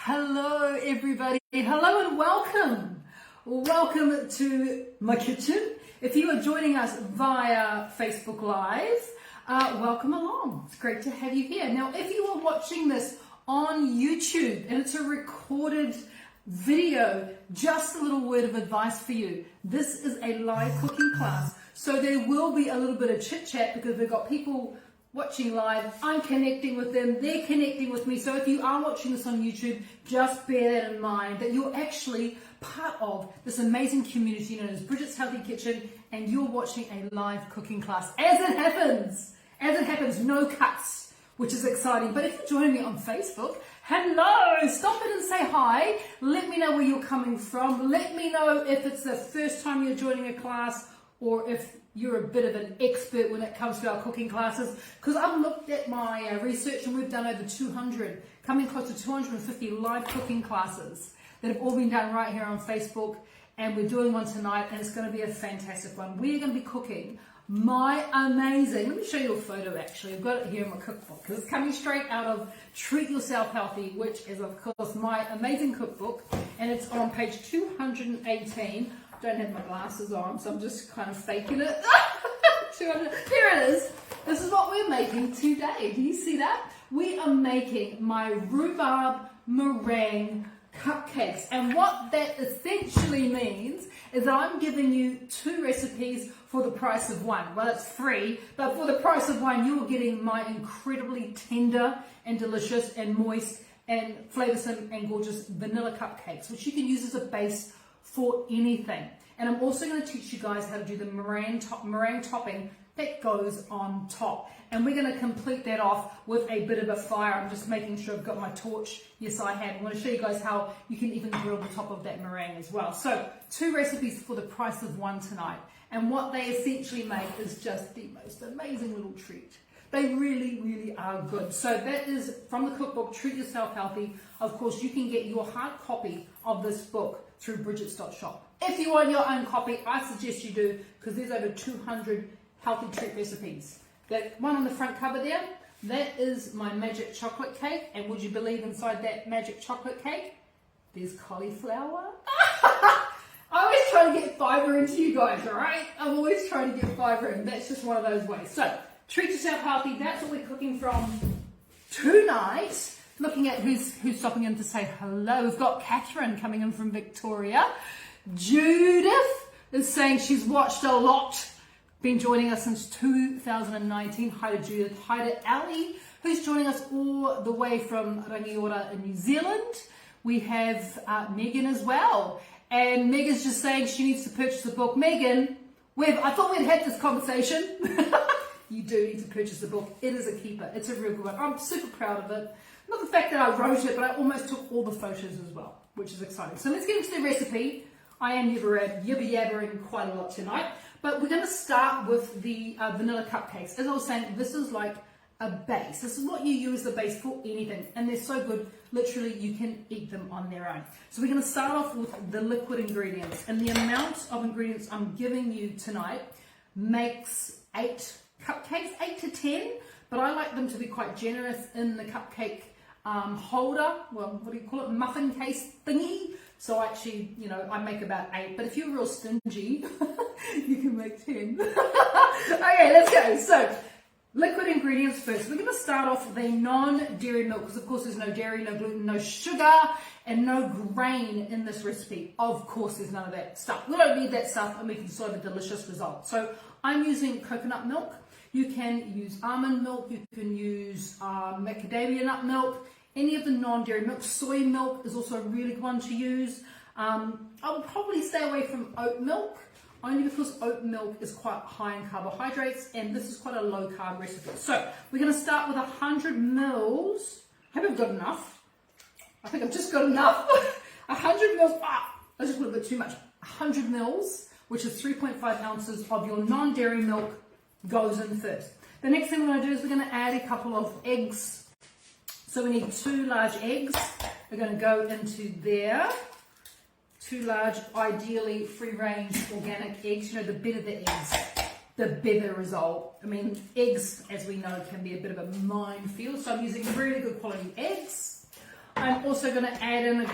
Hello everybody, hello and welcome. Welcome to my kitchen. If you are joining us via Facebook Live, welcome along. It's great to have you here. Now, if you are watching this on YouTube and it's a recorded video, just a little word of advice for you. This is a live cooking class, so there will be a little bit of chit chat because we've got people watching live. I'm connecting with them, they're connecting with me. So if you are watching this on YouTube, just bear that in mind, that you're actually part of this amazing community known as Bridget's Healthy Kitchen, and you're watching a live cooking class. As it happens, no cuts, which is exciting. But if you're joining me on Facebook, hello, stop it and say hi. Let me know where you're coming from. Let me know if it's the first time you're joining a class or if you're a bit of an expert when it comes to our cooking classes, because I've looked at my research and we've done over 200, coming close to 250 live cooking classes that have all been done right here on Facebook, and we're doing one tonight and it's going to be a fantastic one. We're going to be cooking my amazing, let me show you a photo actually, I've got it here in my cookbook because it's coming straight out of Treat Yourself Healthy, which is of course my amazing cookbook, and it's on page 218. Don't have my glasses on, so I'm just kind of faking it. Here it is. This is what we're making today. Do you see that? We are making my rhubarb meringue cupcakes. And what that essentially means is that I'm giving you 2 recipes for the price of 1. Well, it's free, but for the price of 1, you're getting my incredibly tender and delicious and moist and flavoursome and gorgeous vanilla cupcakes, which you can use as a base for anything. And I'm also going to teach you guys how to do the meringue topping that goes on top. And we're going to complete that off with a bit of a fire. I'm just making sure I've got my torch. Yes, I have. I'm going to show you guys how you can even grill the top of that meringue as well. So 2 recipes for the price of 1 tonight. And what they essentially make is just the most amazing little treat. They really, really are good. So that is from the cookbook, Treat Yourself Healthy. Of course, you can get your hard copy of this book through Bridget's.shop. If you want your own copy, I suggest you do, because there's over 200 healthy treat recipes. That one on the front cover there, that is my magic chocolate cake. And would you believe inside that magic chocolate cake, there's cauliflower? I always try to get fibre into you guys, all right? I'm always trying to get fibre in. That's just one of those ways. So, treat yourself healthy. That's what we're cooking from tonight. Looking at who's stopping in to say hello. We've got Catherine coming in from Victoria. Judith is saying she's watched a lot. Been joining us since 2019. Hi to Judith. Hi to Ali, who's joining us all the way from Rangiora in New Zealand. We have Megan as well. And Megan's just saying she needs to purchase the book. Megan, I thought we'd had this conversation. You do need to purchase the book. It is a keeper. It's a real good one. I'm super proud of it. Not the fact that I wrote it, but I almost took all the photos as well, which is exciting. So let's get into the recipe. I am yibber-yabbering quite a lot tonight, but we're going to start with the vanilla cupcakes. As I was saying, this is like a base. This is what you use the base for anything, and they're so good, literally you can eat them on their own. So we're going to start off with the liquid ingredients, and the amount of ingredients I'm giving you tonight makes 8 cupcakes, 8 to 10, but I like them to be quite generous in the cupcake holder, well, what do you call it, muffin case thingy. So actually, I make about 8, but if you're real stingy, you can make 10. Okay, let's go. So, liquid ingredients first. We're going to start off with a non-dairy milk, because of course there's no dairy, no gluten, no sugar, and no grain in this recipe. Of course there's none of that stuff. We don't need that stuff, and we can still have a delicious result. So, I'm using coconut milk. You can use almond milk, you can use macadamia nut milk, any of the non-dairy milk. Soy milk is also a really good one to use. I would probably stay away from oat milk, only because oat milk is quite high in carbohydrates, and this is quite a low carb recipe. So we're going to start with 100 mils. I hope I've got enough. I think I've just got enough. 100 mils, I just put a bit too much. 100 mils, which is 3.5 ounces of your non-dairy milk, goes in first. The next thing we're going to do is we're going to add a couple of eggs. So we need 2 large eggs. We're going to go into there. 2 large, ideally free-range organic eggs. The better the eggs, the better result. I mean, eggs, as we know, can be a bit of a minefield. So I'm using really good quality eggs. I'm also going to add in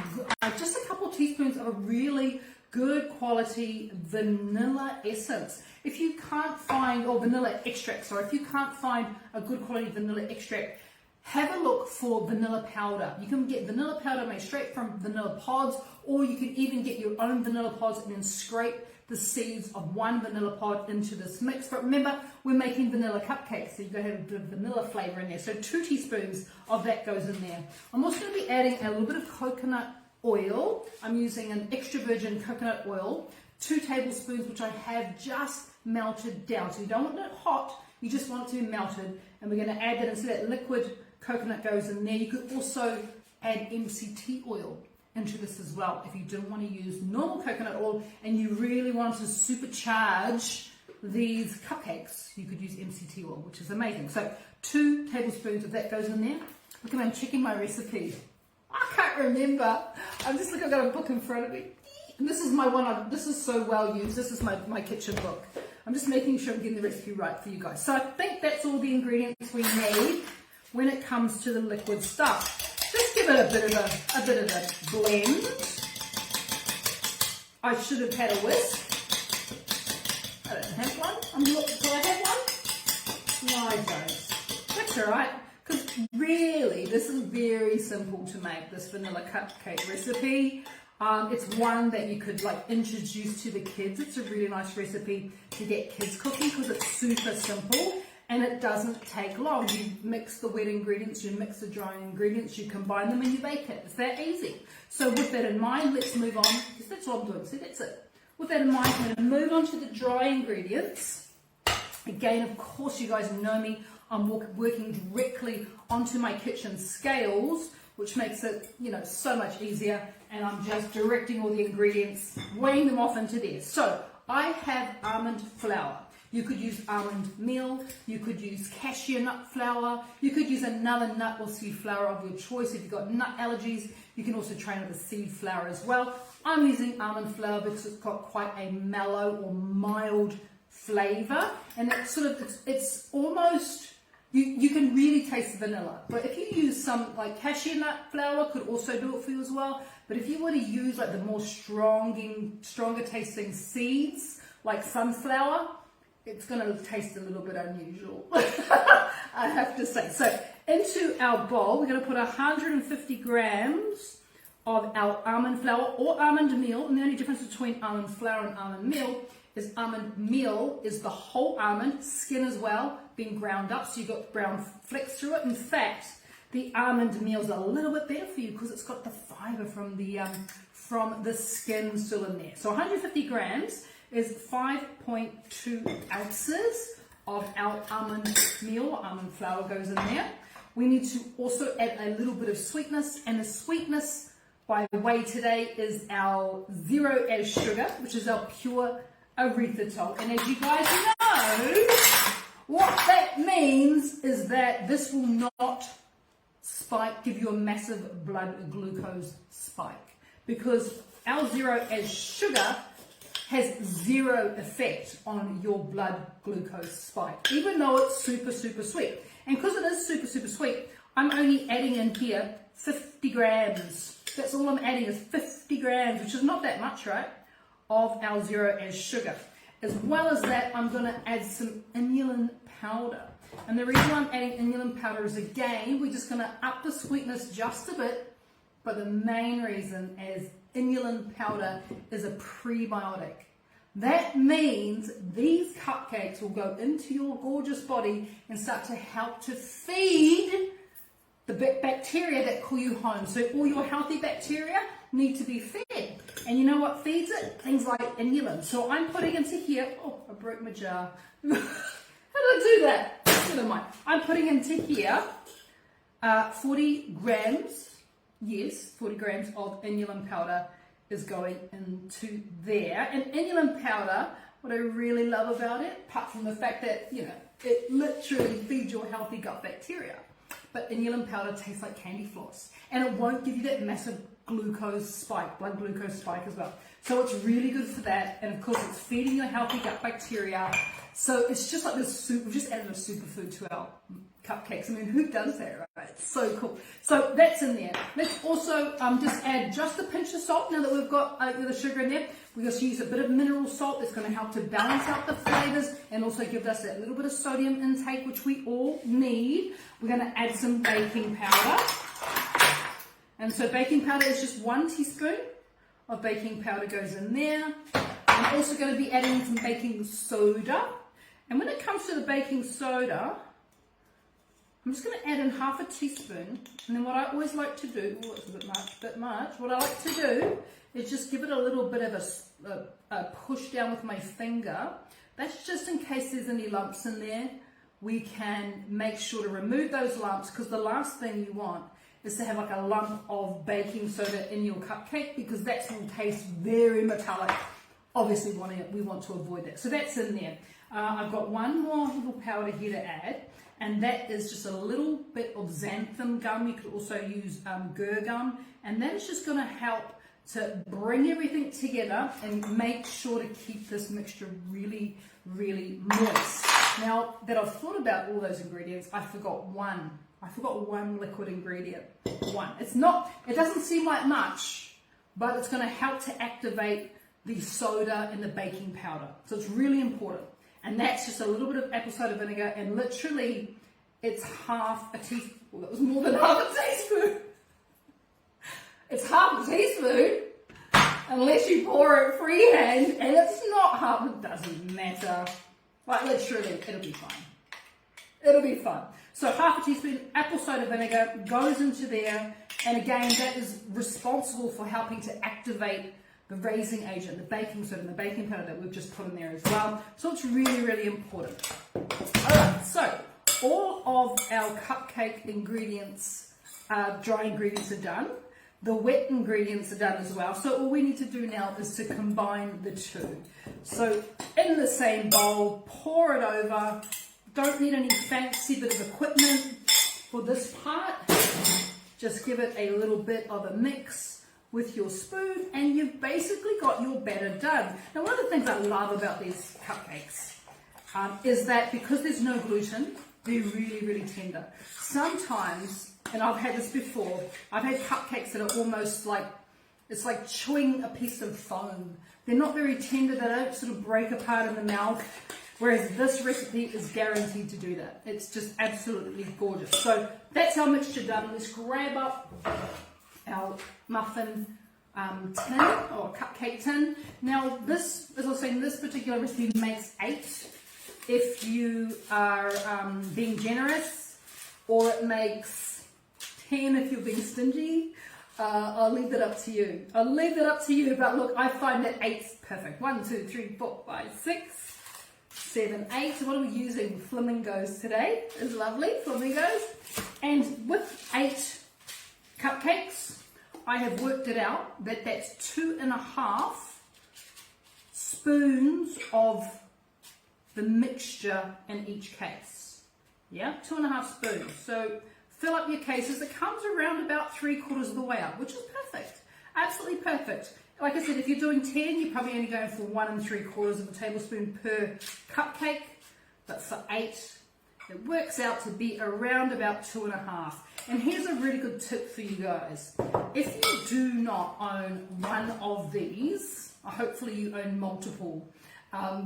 just a couple teaspoons of a really good quality vanilla essence. If you can't find, or vanilla extract, sorry, if you can't find a good quality vanilla extract, have a look for vanilla powder. You can get vanilla powder made straight from vanilla pods, or you can even get your own vanilla pods and then scrape the seeds of one vanilla pod into this mix. But remember, we're making vanilla cupcakes, so you've got to have a bit of vanilla flavor in there. So 2 teaspoons of that goes in there. I'm also going to be adding a little bit of coconut oil. I'm using an extra virgin coconut oil, 2 tablespoons, which I have just melted down. So you don't want it hot, you just want it to be melted. And we're going to add that into that liquid coconut goes in there. You could also add MCT oil into this as well if you don't want to use normal coconut oil and you really want to supercharge these cupcakes. You could use MCT oil, which is amazing. So 2 tablespoons of that goes in there. Look at me, I'm checking my recipe. I can't remember. I'm just looking, I've got a book in front of me. And this is my one, this is so well used. This is my kitchen book. I'm just making sure I'm getting the recipe right for you guys. So I think that's all the ingredients we need when it comes to the liquid stuff. Just give it a bit of a blend. I should have had a whisk. I don't have one. Do I have one? No, I don't. That's all right. Because really, this is very simple to make, this vanilla cupcake recipe. It's one that you could like introduce to the kids. It's a really nice recipe to get kids cooking because it's super simple and it doesn't take long. You mix the wet ingredients, you mix the dry ingredients, you combine them and you bake it. It's that easy. So with that in mind, let's move on. Because that's what I'm doing. See, that's it. With that in mind, I'm going to move on to the dry ingredients. Again, of course, you guys know me. I'm working directly onto my kitchen scales, which makes it, so much easier. And I'm just directing all the ingredients, weighing them off into there. So I have almond flour. You could use almond meal. You could use cashew nut flour. You could use another nut or seed flour of your choice. If you've got nut allergies, you can also try another seed flour as well. I'm using almond flour because it's got quite a mellow or mild flavor. And it's almost... You can really taste the vanilla, but if you use some like cashew nut flour, could also do it for you as well. But if you want to use like the more stronger tasting seeds, like sunflower, it's going to taste a little bit unusual, I have to say. So into our bowl, we're going to put 150 grams of our almond flour or almond meal, and the only difference between almond flour and almond meal is the whole almond, skin as well, being ground up, so you've got brown flecks through it. In fact, the almond meal is a little bit better for you because it's got the fiber from the skin still in there. So 150 grams is 5.2 ounces of our almond meal or almond flour goes in there. We need to also add a little bit of sweetness, and the sweetness by the way today is our 0 as sugar, which is our pure erythritol. And as you guys know, what that means is that this will not give you a massive blood glucose spike, because our 0 as sugar has 0 effect on your blood glucose spike, even though it's super, super sweet. And because it is super, super sweet, I'm only adding in here 50 grams. That's all I'm adding is 50 grams, which is not that much, right, of our 0 as sugar. As well as that, I'm going to add some inulin powder. And the reason I'm adding inulin powder is, again, we're just going to up the sweetness just a bit, but the main reason is inulin powder is a prebiotic. That means these cupcakes will go into your gorgeous body and start to help to feed the bacteria that call you home. So all your healthy bacteria need to be fed. And you know what feeds it? Things like inulin. So I'm putting into here, oh, I broke my jar. How did I do that? Never mind. I'm putting into here 40 grams, yes, 40 grams of inulin powder is going into there. And inulin powder, what I really love about it, apart from the fact that, it literally feeds your healthy gut bacteria, but inulin powder tastes like candy floss, and it won't give you that massive glucose spike, blood glucose spike as well. So it's really good for that, and of course it's feeding your healthy gut bacteria. So it's just like this soup. We've just added a superfood to our cupcakes. I mean, who does that, right? It's so cool. So that's in there. Let's also just add just a pinch of salt. Now that we've got the sugar in there, we just use a bit of mineral salt that's going to help to balance out the flavors and also give us that little bit of sodium intake, which we all need. We're going to add some baking powder. And so baking powder is just 1 teaspoon of baking powder goes in there. I'm also going to be adding some baking soda. And when it comes to the baking soda, I'm just going to add in half a teaspoon. And then what I always like to do, oh, it's a bit much. What I like to do is just give it a little bit of a push down with my finger. That's just in case there's any lumps in there. We can make sure to remove those lumps, because the last thing you want is to have like a lump of baking soda in your cupcake, because that's going to taste very metallic. Obviously we want to avoid that. So that's in there. I've got one more little powder here to add, and that is just a little bit of xanthan gum. You could also use gur gum, and that is just going to help to bring everything together and make sure to keep this mixture really, really moist. Now that I've thought about all those ingredients, I forgot one. I forgot one liquid ingredient. One. It doesn't seem like much, but it's going to help to activate the soda and the baking powder. So it's really important. And that's just a little bit of apple cider vinegar, and literally it's half a teaspoon. Well, that was more than half a teaspoon. It's half a teaspoon, unless you pour it freehand, and it's not half, it doesn't matter. Like literally, it'll be fine. It'll be fun. So half a teaspoon apple cider vinegar goes into there, and again, that is responsible for helping to activate the raising agent, the baking soda and the baking powder that we've just put in there as well. So it's really, really important. Alright, so all of our cupcake ingredients, dry ingredients are done. The wet ingredients are done as well. So all we need to do now is to combine the two. So in the same bowl, pour it over. Don't need any fancy bit of equipment for this part. Just give it a little bit of a mix with your spoon, and you've basically got your batter done. Now, one of the things I love about these cupcakes is that because there's no gluten, they're really, really tender. Sometimes, and I've had this before, I've had cupcakes that are almost like, it's like chewing a piece of foam. They're not very tender, they don't sort of break apart in the mouth, whereas this recipe is guaranteed to do that. It's just absolutely gorgeous. So that's our mixture done. Let's grab up our muffin tin or cupcake tin. Now this, as I was saying, this particular recipe makes 8 if you are being generous, or it makes 10 if you're being stingy. I'll leave that up to you. I'll leave that up to you, but look, I find that 8's perfect. 1, 2, 3, 4, 5, 6, 7, 8. So what are we using? Flamingos today. Is lovely, flamingos. And with 8 cupcakes, I have worked it out that that's 2.5 spoons of the mixture in each case. Yeah, 2.5 spoons. So fill up your cases. It comes around about 3/4 of the way up, which is perfect. Absolutely perfect. Like I said, if you're doing 10, you're probably only going for 1 3/4 of a tablespoon per cupcake. But for 8, it works out to be around about 2.5. And here's a really good tip for you guys. If you do not own one of these, hopefully you own multiple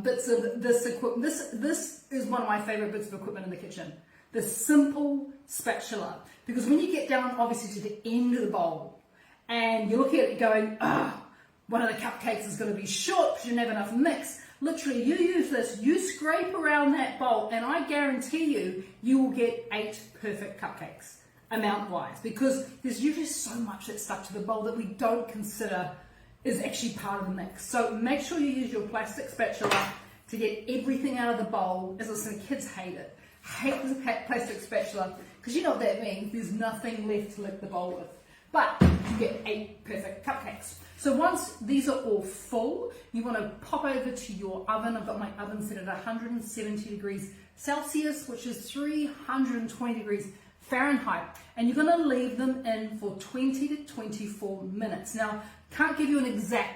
bits of this equipment. This is one of my favorite bits of equipment in the kitchen. The simple spatula. Because when you get down, obviously, to the end of the bowl, and you're looking at it going, one of the cupcakes is going to be short because you don't have enough mix. Literally, you use this, you scrape around that bowl, and I guarantee you, you will get 8 perfect cupcakes, amount-wise, because there's usually so much that's stuck to the bowl that we don't consider is actually part of the mix. So make sure you use your plastic spatula to get everything out of the bowl. As I said, kids hate it. Hate the plastic spatula, because you know what that means. There's nothing left to lick the bowl with. But you get 8 perfect cupcakes. So once these are all full, you want to pop over to your oven. I've got my oven set at 170 degrees Celsius, which is 320 degrees Fahrenheit. And you're going to leave them in for 20 to 24 minutes. Now, can't give you an exact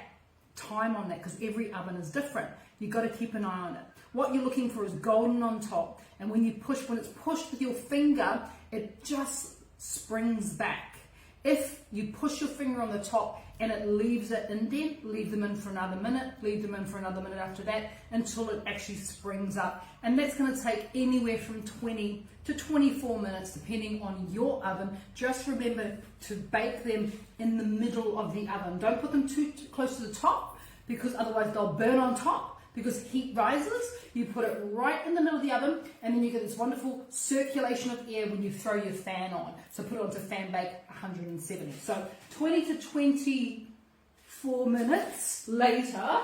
time on that because every oven is different. You've got to keep an eye on it. What you're looking for is golden on top. And when it's pushed with your finger, it just springs back. If you push your finger on the top and it leaves it indent, leave them in for another minute, leave them in for another minute after that until it actually springs up. And that's going to take anywhere from 20 to 24 minutes depending on your oven. Just remember to bake them in the middle of the oven. Don't put them too close to the top because otherwise they'll burn on top. Because heat rises, you put it right in the middle of the oven and then you get this wonderful circulation of air when you throw your fan on. So put it onto fan bake 170. So 20 to 24 minutes later,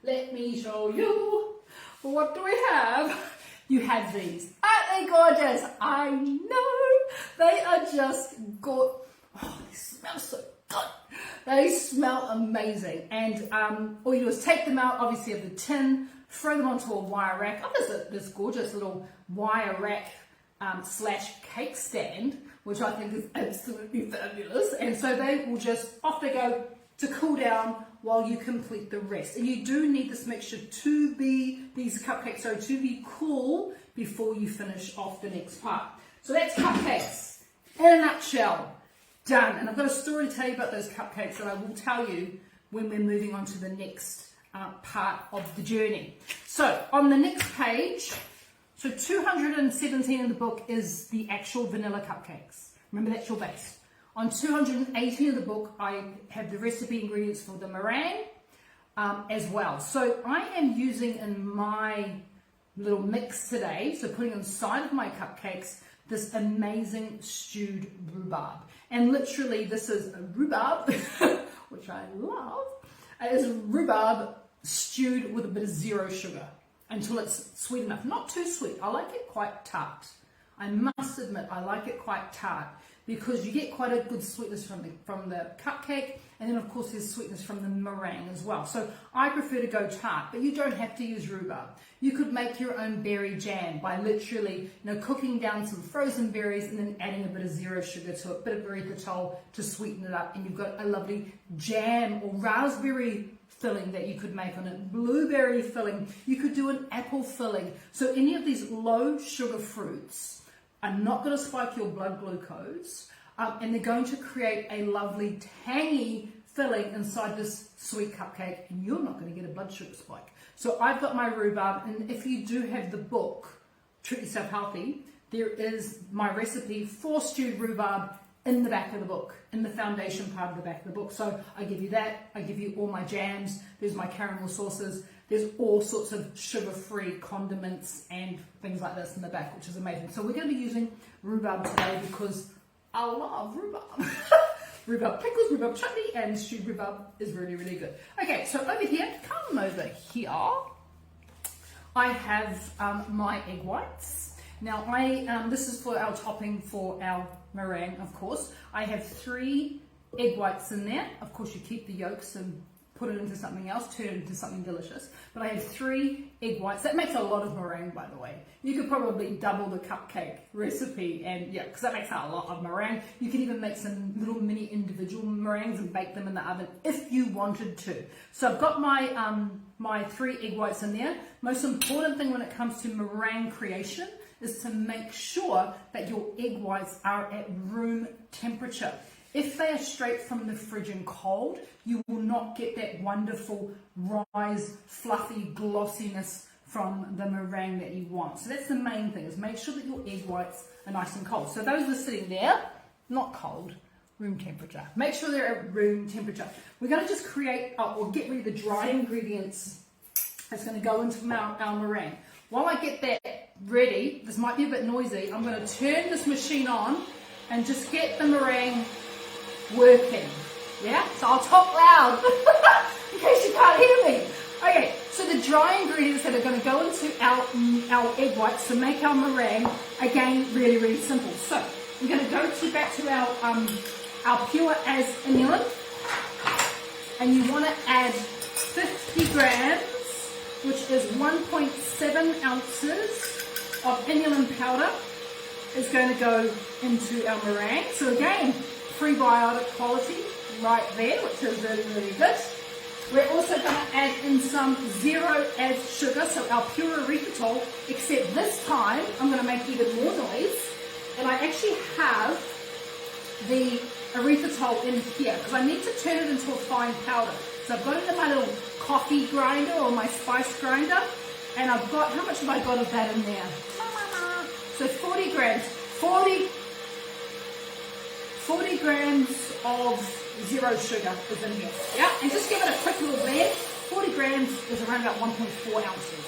let me show you. What do we have? You have these. Aren't they gorgeous? I know. They are just gorgeous. Oh, they smell so good. They smell amazing. And all you do is take them out, obviously, of the tin, throw them onto a wire rack. Oh, there's this gorgeous little wire rack slash cake stand, which I think is absolutely fabulous. And so they will just, off they go to cool down while you complete the rest. And you do need this mixture to be, these cupcakes, so to be cool before you finish off the next part. So that's cupcakes in a nutshell. Done. And I've got a story to tell you about those cupcakes that I will tell you when we're moving on to the next part of the journey. So on the next page, so 217 in the book is the actual vanilla cupcakes. Remember, that's your base. On 218 of the book, I have the recipe ingredients for the meringue as well. So I am using in my little mix today, so putting inside of my cupcakes, this amazing stewed rhubarb. And literally this is a rhubarb, which I love. It is rhubarb stewed with a bit of zero sugar until it's sweet enough. Not too sweet. I like it quite tart. I must admit, I like it quite tart because you get quite a good sweetness from the cupcake, and then of course there's sweetness from the meringue as well. So I prefer to go tart, but you don't have to use rhubarb. You could make your own berry jam by literally, cooking down some frozen berries and then adding a bit of zero sugar to it, a bit of erythritol to sweeten it up, and you've got a lovely jam or raspberry filling that you could make on it, blueberry filling. You could do an apple filling. So any of these low sugar fruits are not going to spike your blood glucose, and they're going to create a lovely tangy filling inside this sweet cupcake, and you're not going to get a blood sugar spike. So I've got my rhubarb, and if you do have the book, Treat Yourself Healthy, there is my recipe for stewed rhubarb in the back of the book, in the foundation part of the back of the book. So I give you that, I give you all my jams, there's my caramel sauces, there's all sorts of sugar-free condiments and things like this in the back, which is amazing. So we're going to be using rhubarb today because I love rhubarb. Rhubarb pickles, rhubarb chutney, and stewed rhubarb is really, really good. Okay, so over here, come over here, I have my egg whites. Now, this is for our topping for our meringue, of course. I have 3 egg whites in there. Of course, you keep the yolks and put it into something else, turn it into something delicious. But I have 3 egg whites. That makes a lot of meringue, by the way. You could probably double the cupcake recipe, and yeah, because that makes a lot of meringue. You can even make some little mini individual meringues and bake them in the oven if you wanted to. So I've got my my 3 egg whites in there. Most important thing when it comes to meringue creation is to make sure that your egg whites are at room temperature. If they are straight from the fridge and cold, you will not get that wonderful rise, fluffy glossiness from the meringue that you want. So that's the main thing, is make sure that your egg whites are nice and cold. So those are sitting there, not cold, room temperature. Make sure they're at room temperature. We're going to just create, or get rid of the dry ingredients that's going to go into our meringue. While I get that ready, this might be a bit noisy, I'm going to turn this machine on and just get the meringue working. Yeah, so I'll talk loud in case you can't hear me. Okay, so the dry ingredients that are going to go into our egg whites to make our meringue, again, really, really simple. So we're going to go back to our pure as inulin, and you want to add 50 grams, which is 1.7 ounces of inulin powder, is going to go into our meringue. So again, prebiotic quality right there, which is really, really good. We're also going to add in some zero add sugar, so our pure erythritol, except this time I'm going to make even more noise And I actually have the erythritol in here because I need to turn it into a fine powder. So I've got it in my little coffee grinder or my spice grinder, and I've got, how much have I got of that in there? So 40 grams, 40 grams of zero sugar is in here. Yeah, and just give it a quick little blend. 40 grams is around about 1.4 ounces.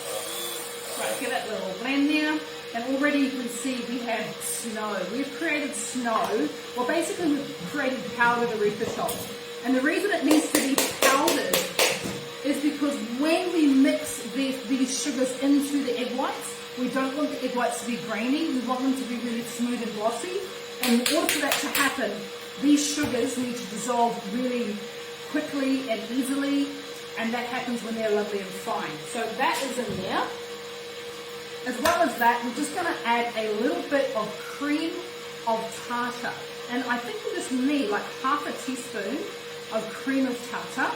Right, give it a little blend there. And already you can see we have snow. We've created snow. Well, basically we've created powdered erythritol. And the reason it needs to be powdered is because when we mix these sugars into the egg whites, we don't want the egg whites to be grainy. We want them to be really smooth and glossy. And in order for that to happen, these sugars need to dissolve really quickly and easily. And that happens when they're lovely and fine. So that is in there. As well as that, we're just going to add a little bit of cream of tartar. And I think we just need like half a teaspoon of cream of tartar.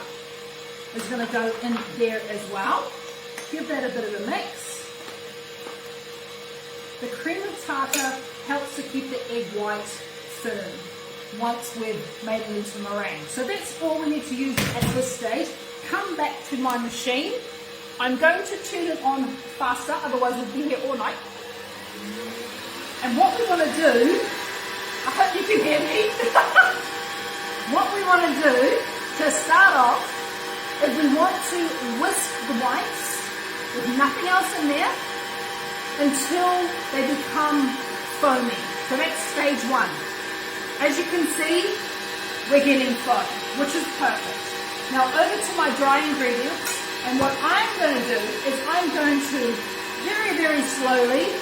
Is going to go in there as well. Give that a bit of a mix. The cream of tartar helps to keep the egg white firm once we've made it into meringue. So that's all we need to use at this stage. Come back to my machine. I'm going to turn it on faster, otherwise we'll be here all night. And what we want to do, I hope you can hear me. What we want to do to start off is we want to whisk the whites with nothing else in there until they become foamy. So that's stage one. As you can see, we're getting foam, which is perfect. Now over to my dry ingredients. And what I'm going to do is I'm going to very, very slowly,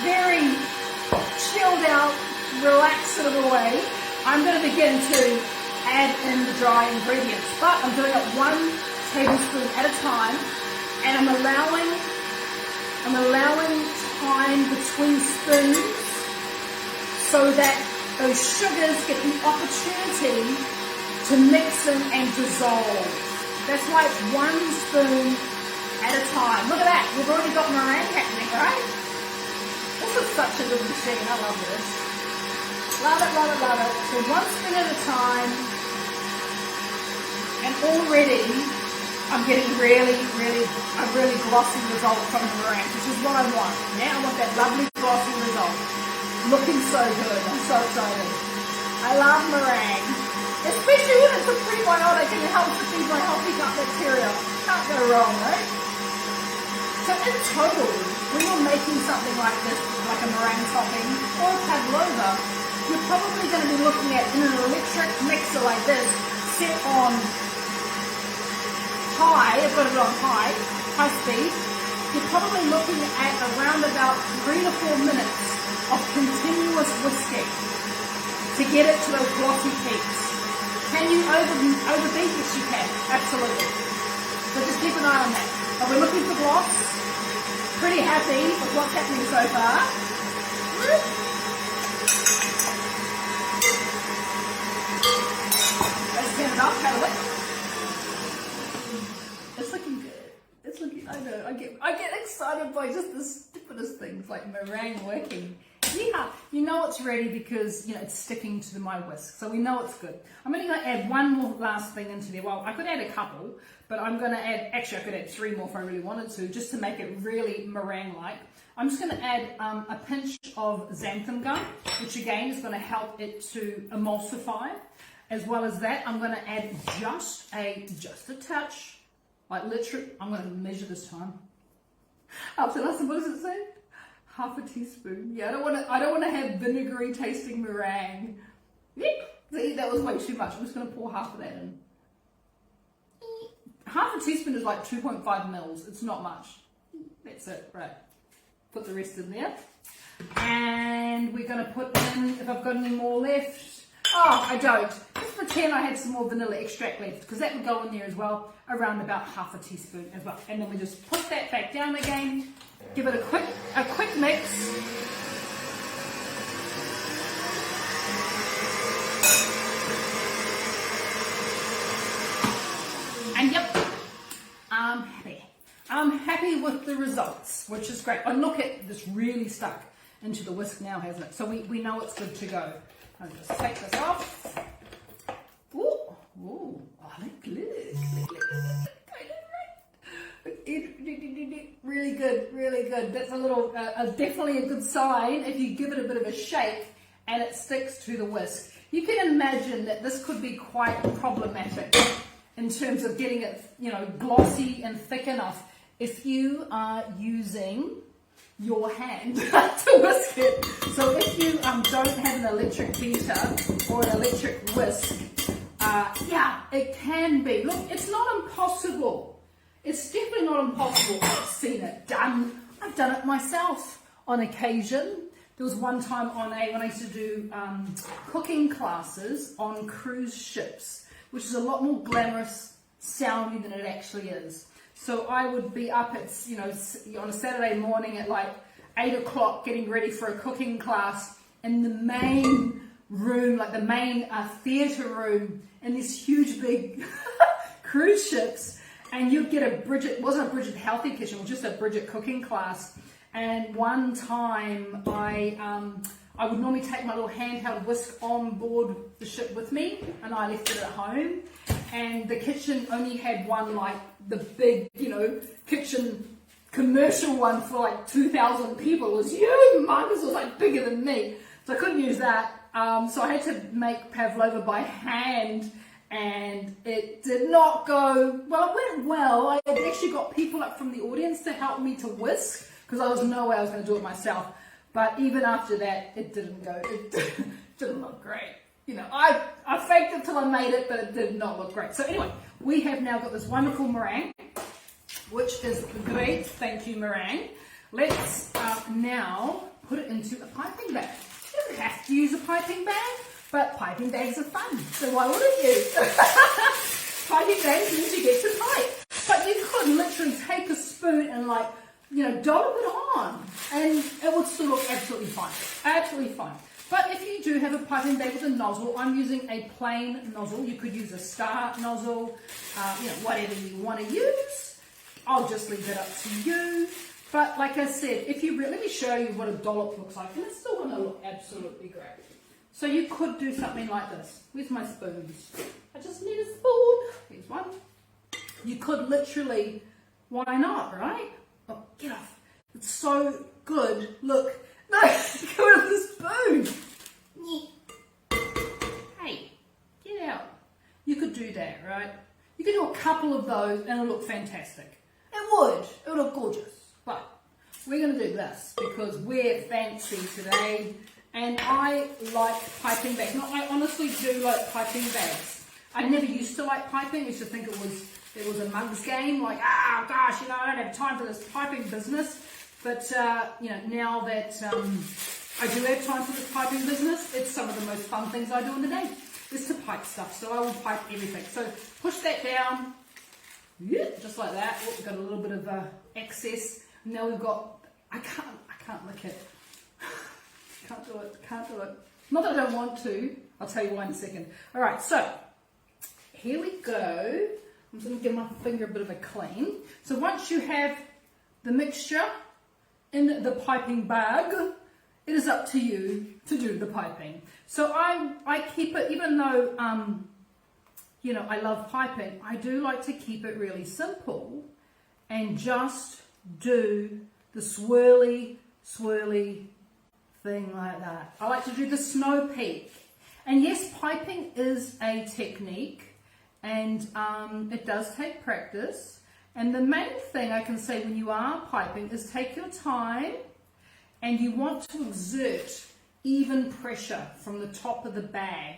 very chilled out, relaxed sort of a way, I'm going to begin to add in the dry ingredients. But I'm doing it 1 tablespoon at a time, and I'm allowing time between spoons so that those sugars get the opportunity to mix in and dissolve. That's why it's 1 spoon at a time. Look at that. We've already got meringue happening, right? This is such a good machine. I love this. Love it, love it, love it. So 1 spoon at a time. And already I'm getting a really glossy result from the meringue, which is what I want. Now I want that lovely glossy result. Looking so good. I'm so excited. I love meringue. Especially when it's a prebiotic and it helps to feed my healthy gut bacteria. Can't go wrong, right? So in total, when you're making something like this, like a meringue topping or a pavlova, you're probably going to be looking at, in an electric mixer like this, set on high, I've got it on high speed, you're probably looking at around about 3 to 4 minutes of continuous whisking to get it to those glossy peaks. Can you overbeat? Yes, you can. Absolutely. So just keep an eye on that. But we're looking for gloss. Pretty happy with what's happening so far. Let's turn it up. Have a look. It's looking good. It's looking. I know. I get excited by just the stupidest things like meringue working. Yeah, you know it's ready because, you know, it's sticking to my whisk. So we know it's good. I'm only going to add 1 more last thing into there. Well, I could add a couple, but I'm going to add, actually I could add 3 more if I really wanted to, just to make it really meringue-like. I'm just going to add a pinch of xanthan gum, which again is going to help it to emulsify. As well as that, I'm going to add just a touch, like literally, I'm going to measure this time. Up to last, what does it say? Half a teaspoon. Yeah, I don't want to have vinegary tasting meringue. See, that was way too much. I'm just going to pour half of that in. Half a teaspoon is like 2.5 mils. It's not much. That's it. Right. Put the rest in there. And we're going to put in, if I've got any more left. Oh, I don't. Just pretend I had some more vanilla extract left, because that would go in there as well, around about half a teaspoon as well. And then we just put that back down again. Give it a quick mix. And yep, I'm happy with the results, which is great. And look at this, really stuck. into the whisk now, hasn't it? So we know it's good to go. I'll just take this off. Ooh, ooh, oh, really good, really good. That's a little, definitely a good sign if you give it a bit of a shake and it sticks to the whisk. You can imagine that this could be quite problematic in terms of getting it, you know, glossy and thick enough if you are using your hand to whisk it. So if you don't have an electric beater or an electric whisk, yeah, it can be. Look, it's not impossible. It's definitely not impossible. I've seen it done. I've done it myself on occasion. There was one time when I used to do cooking classes on cruise ships, which is a lot more glamorous sounding than it actually is. So I would be up at, you know, on a Saturday morning at like 8 o'clock getting ready for a cooking class in the main room, like the main theatre room in these huge big cruise ships. And you'd get it wasn't a Bridget Healthy Kitchen, it was just a Bridget cooking class. And one time I would normally take my little handheld whisk on board the ship with me, and I left it at home. And the kitchen only had one, like the big, you know, kitchen commercial one for like 2,000 people. It was humongous, it was like bigger than me. So I couldn't use that. So I had to make pavlova by hand, and it did not go well. It went well. I had actually got people up from the audience to help me to whisk, because there was no way I was going to do it myself. But even after that, it didn't go. It didn't look great. You know, I faked it till I made it, but it did not look great. So anyway, we have now got this wonderful meringue, which is great. Thank you, meringue. Let's now put it into a piping bag. You don't have to use a piping bag, but piping bags are fun. So why wouldn't you? Piping bags means you get to pipe. But you could literally take a spoon and, like, you know, dollop it on, and it would still look absolutely fine. Absolutely fine. But if you do have a piping bag with a nozzle, I'm using a plain nozzle. You could use a star nozzle, you know, whatever you want to use. I'll just leave it up to you. But like I said, if you let me show you what a dollop looks like, and it's still going to look absolutely great. So you could do something like this. Where's my spoons? I just need a spoon. Here's one. You could literally, why not, right? Oh, get off. It's so good. Look. No, go with the spoon. Hey, get out. You could do that, right? You could do a couple of those and it'll look fantastic. It would. It would look gorgeous. But we're going to do this because we're fancy today. And I like piping bags. No, I honestly do like piping bags. I never used to like piping. I used to think it was a mug's game. Like, gosh, you know, I don't have time for this piping business. But, you know, now that I do have time for this piping business, it's some of the most fun things I do in the day, is to pipe stuff. So I will pipe everything. So push that down, just like that. Oh, we've got a little bit of excess. Now we've got, I can't lick it. Can't do it. Not that I don't want to. I'll tell you why in a second. All right, so here we go. I'm just going to give my finger a bit of a clean. So once you have the mixture in the piping bag, it is up to you to do the piping. So I keep it, even though, you know, I love piping, I do like to keep it really simple and just do the swirly thing like that. I like to do the snow peak. And yes, piping is a technique, and it does take practice. And the main thing I can say when you are piping is take your time, and you want to exert even pressure from the top of the bag.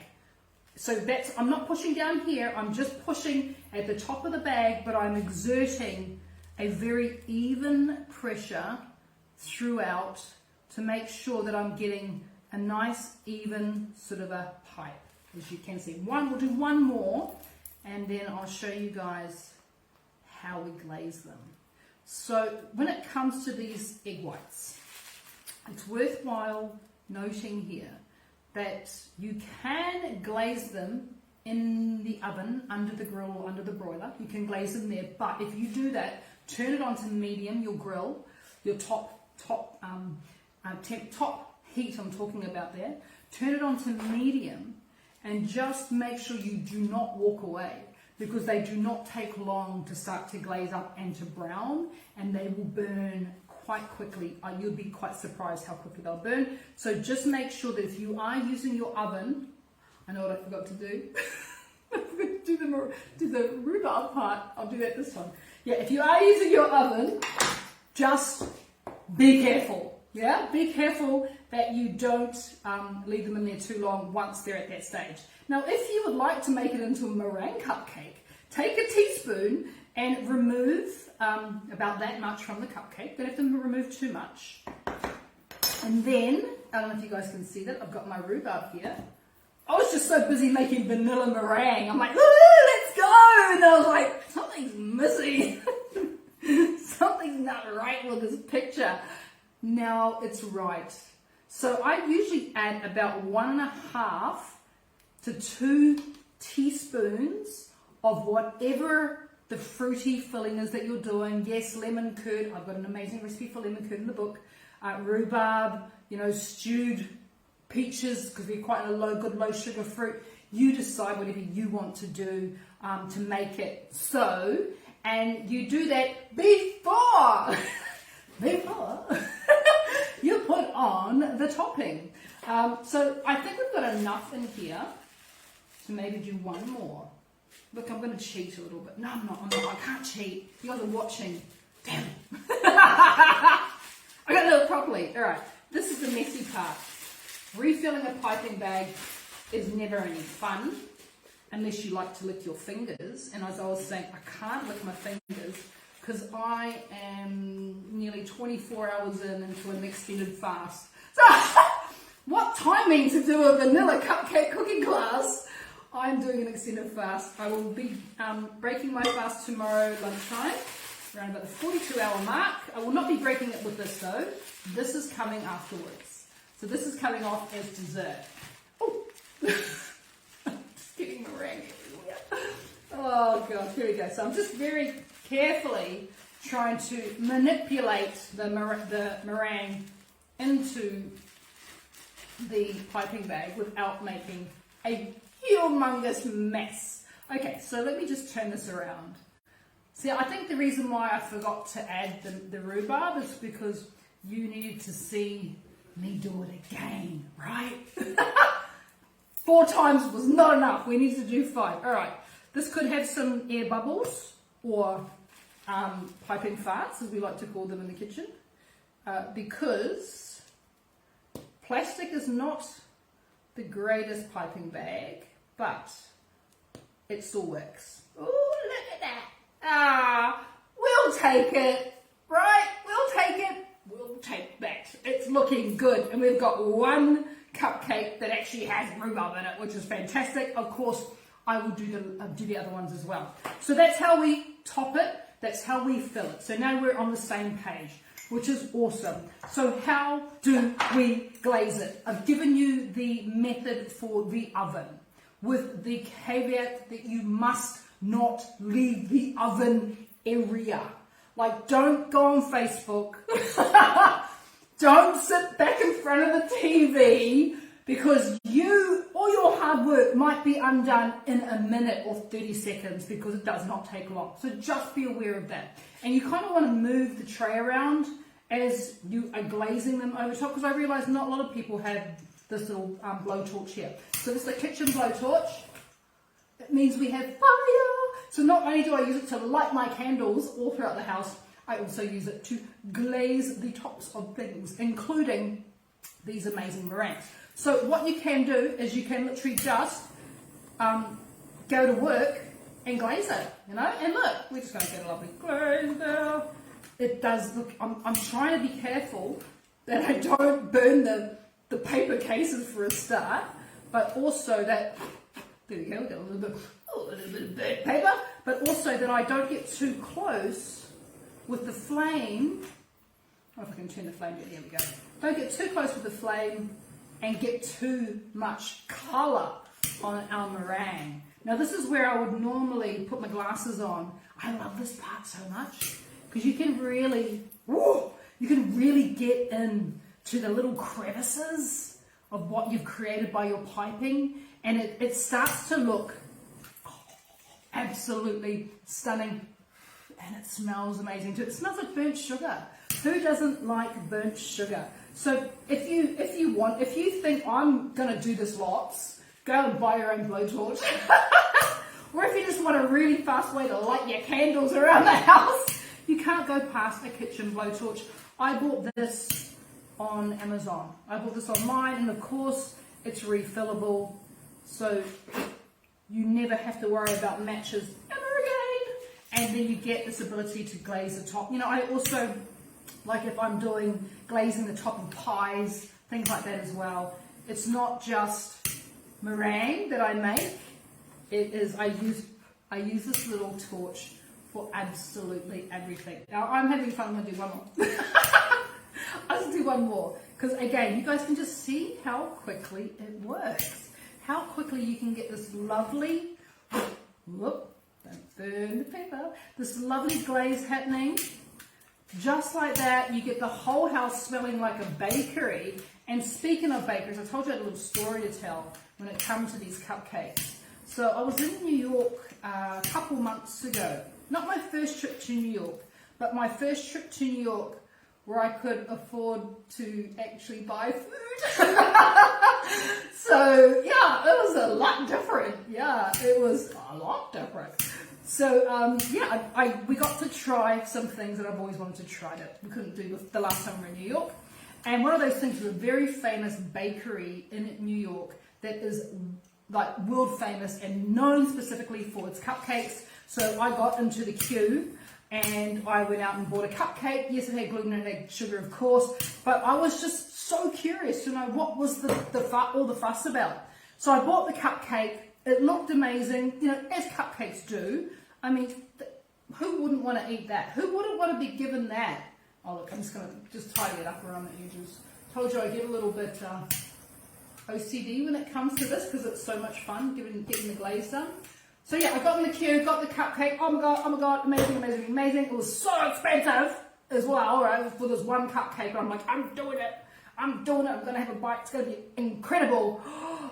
So that's, I'm not pushing down here, I'm just pushing at the top of the bag, but I'm exerting a very even pressure throughout to make sure that I'm getting a nice even sort of a pipe, as you can see. We'll do one more, and then I'll show you guys how we glaze them. So when it comes to these egg whites, it's worthwhile noting here that you can glaze them in the oven, under the grill or under the broiler. You can glaze them there, but if you do that, turn it on to medium, your grill, your top top heat I'm talking about there. Turn it on to medium and just make sure you do not walk away, because they do not take long to start to glaze up and to brown, and they will burn quite quickly. You'll be quite surprised how quickly they'll burn. So just make sure that if you are using your oven, I know what I forgot to do. do the rhubarb part. I'll do that this time. Yeah, if you are using your oven, just be careful. Yeah, be careful that you don't leave them in there too long once they're at that stage. Now, if you would like to make it into a meringue cupcake, take a teaspoon and remove about that much from the cupcake. Don't have to remove too much. And then, I don't know if you guys can see that, I've got my rhubarb here. I was just so busy making vanilla meringue. I'm like, let's go! And I was like, something's missing. Something's not right with this picture. Now it's right. So I usually add about 1.5 to 2 teaspoons of whatever the fruity filling is that you're doing. Yes, lemon curd. I've got an amazing recipe for lemon curd in the book. Rhubarb, stewed peaches, because we're quite a good low sugar fruit. You decide whatever you want to do to make it so, and you do that before you put on the topping. So I think we've got enough in here to maybe do one more. Look, I'm going to cheat a little bit. No, I'm not. I can't cheat. You guys are watching. Damn. I got to do it properly. All right. This is the messy part. Refilling a piping bag is never any fun unless you like to lick your fingers. And as I was saying, I can't lick my fingers because I am nearly 24 hours into an extended fast. So, what timing to do a vanilla cupcake cooking class? I'm doing an extended fast. I will be breaking my fast tomorrow lunchtime, around about the 42-hour mark. I will not be breaking it with this though. This is coming afterwards. So this is coming off as dessert. Oh, just getting meringue everywhere. Oh gosh, here we go. So I'm just very carefully trying to manipulate the meringue into the piping bag without making a humongous mess. Okay, so let me just turn this around. See, I think the reason why I forgot to add the rhubarb is because you needed to see me do it again, right? 4 times was not enough. We need to do 5. All right, this could have some air bubbles or piping farts, as we like to call them in the kitchen, because plastic is not the greatest piping bag, but it still works. Oh, look at that. We'll take it, right? We'll take it. We'll take that. It's looking good. And we've got one cupcake that actually has rhubarb in it, which is fantastic. Of course, I will do the other ones as well. So that's how we top it. That's how we fill it. So now we're on the same page, which is awesome. So how do we glaze it? I've given you the method for the oven, with the caveat that you must not leave the oven area. Like, don't go on Facebook. Don't sit back in front of the TV, because all your hard work might be undone in a minute or 30 seconds, because it does not take long. So just be aware of that. And you kind of want to move the tray around as you are glazing them over top, because I realise not a lot of people have this little blowtorch here. So this is the kitchen blowtorch. It means we have fire. So not only do I use it to light my candles all throughout the house, I also use it to glaze the tops of things, including these amazing meringues. So what you can do is you can literally just go to work and glaze it, And look, we're just going to get a lovely glaze now. It does look, I'm trying to be careful that I don't burn the paper cases for a start, but also that, there we go, we've got a little bit of burnt paper, but also that I don't get too close with the flame. Oh, if I can turn the flame down, there we go. Don't get too close with the flame and get too much colour on our meringue. Now this is where I would normally put my glasses on. I love this part so much, because you can really get in to the little crevices of what you've created by your piping, and it starts to look absolutely stunning, and it smells amazing too. It smells like burnt sugar. Who doesn't like burnt sugar? So if you think I'm gonna do this lots, go and buy your own blowtorch. Or if you just want a really fast way to light your candles around the house, you can't go past a kitchen blowtorch. I bought this on Amazon. I bought this online, and of course it's refillable, so you never have to worry about matches ever again. And then you get this ability to glaze the top. You know, I also, like if I'm doing glazing the top of pies, things like that as well. It's not just meringue that I make. It is, I use this little torch for absolutely everything. Now I'm having fun. I'm going to do one more. I'll just do one more, because again, you guys can just see how quickly it works. How quickly you can get this lovely, whoop, don't burn the paper, this lovely glaze happening. Just like that, you get the whole house smelling like a bakery. And speaking of bakeries, I told you I had a little story to tell when it comes to these cupcakes. So I was in New York a couple months ago. Not my first trip to New York, but my first trip to New York where I could afford to actually buy food. So yeah, it was a lot different. Yeah, it was a lot different. So we got to try some things that I've always wanted to try that we couldn't do the last time we were in New York. And one of those things was a very famous bakery in New York that is like world famous and known specifically for its cupcakes. So I got into the queue and I went out and bought a cupcake. Yes, it had gluten and it had sugar, of course, but I was just so curious to know what was all the fuss about. So I bought the cupcake. It looked amazing, you know, as cupcakes do. I mean, who wouldn't want to eat that? Who wouldn't want to be given that? Oh look, I'm just going to just tidy it up around the edges. Told you I get a little bit OCD when it comes to this because it's so much fun getting the glaze done. So yeah, I got in the queue, got the cupcake. Oh my god, amazing, amazing, amazing. It was so expensive as well, right? For this one cupcake, I'm like, I'm doing it. I'm going to have a bite. It's going to be incredible.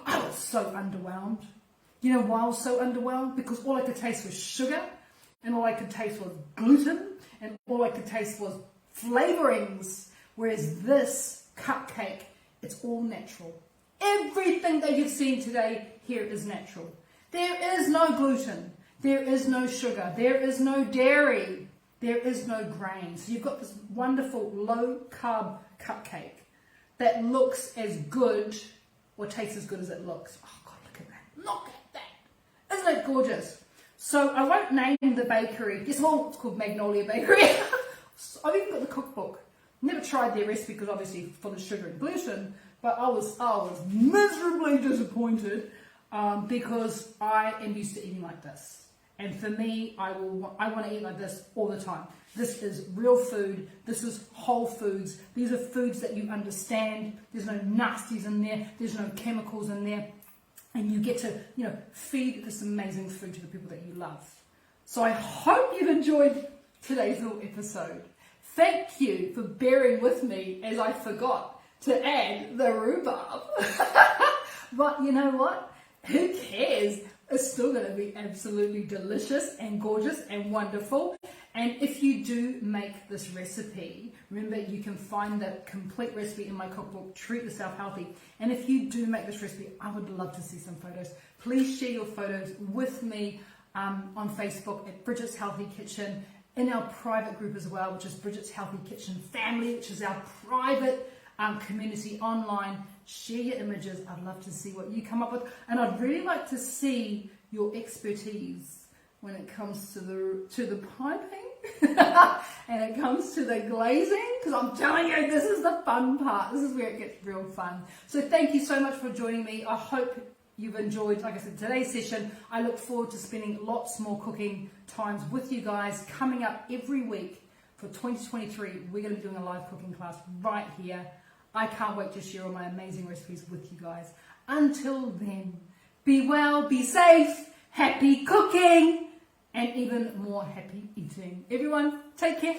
I was so underwhelmed. You know why I was so underwhelmed? Because all I could taste was sugar, and all I could taste was gluten, and all I could taste was flavorings. Whereas this cupcake, it's all natural. Everything that you've seen today here is natural. There is no gluten. There is no sugar. There is no dairy. There is no grain. So you've got this wonderful low-carb cupcake that looks as good or tastes as good as it looks. Oh, God, look at that. Look at that. Isn't it gorgeous? So I won't name the bakery. Yes, well, it's called Magnolia Bakery. I've even got the cookbook. Never tried their recipe because obviously full of sugar and gluten, but I was miserably disappointed because I am used to eating like this. And for me, I want to eat like this all the time. This is real food. This is whole foods. These are foods that you understand. There's no nasties in there. There's no chemicals in there. And you get to, you know, feed this amazing food to the people that you love. So I hope you've enjoyed today's little episode. Thank you for bearing with me as I forgot to add the rhubarb. But you know what? Who cares? It's still going to be absolutely delicious and gorgeous and wonderful. And if you do make this recipe, remember you can find the complete recipe in my cookbook, Treat Yourself Healthy. And if you do make this recipe, I would love to see some photos. Please share your photos with me on Facebook at Bridget's Healthy Kitchen, in our private group as well, which is Bridget's Healthy Kitchen Family, which is our private community online. Share your images. I'd love to see what you come up with, and I'd really like to see your expertise when it comes to the piping and it comes to the glazing, because I'm telling you, this is the fun part. This is where it gets real fun. So thank you so much for joining me. I hope you've enjoyed, like I said, today's session. I look forward to spending lots more cooking times with you guys coming up every week for 2023. We're going to be doing a live cooking class right here. I can't wait to share all my amazing recipes with you guys. Until then, be well, be safe, happy cooking, and even more happy eating. Everyone, take care.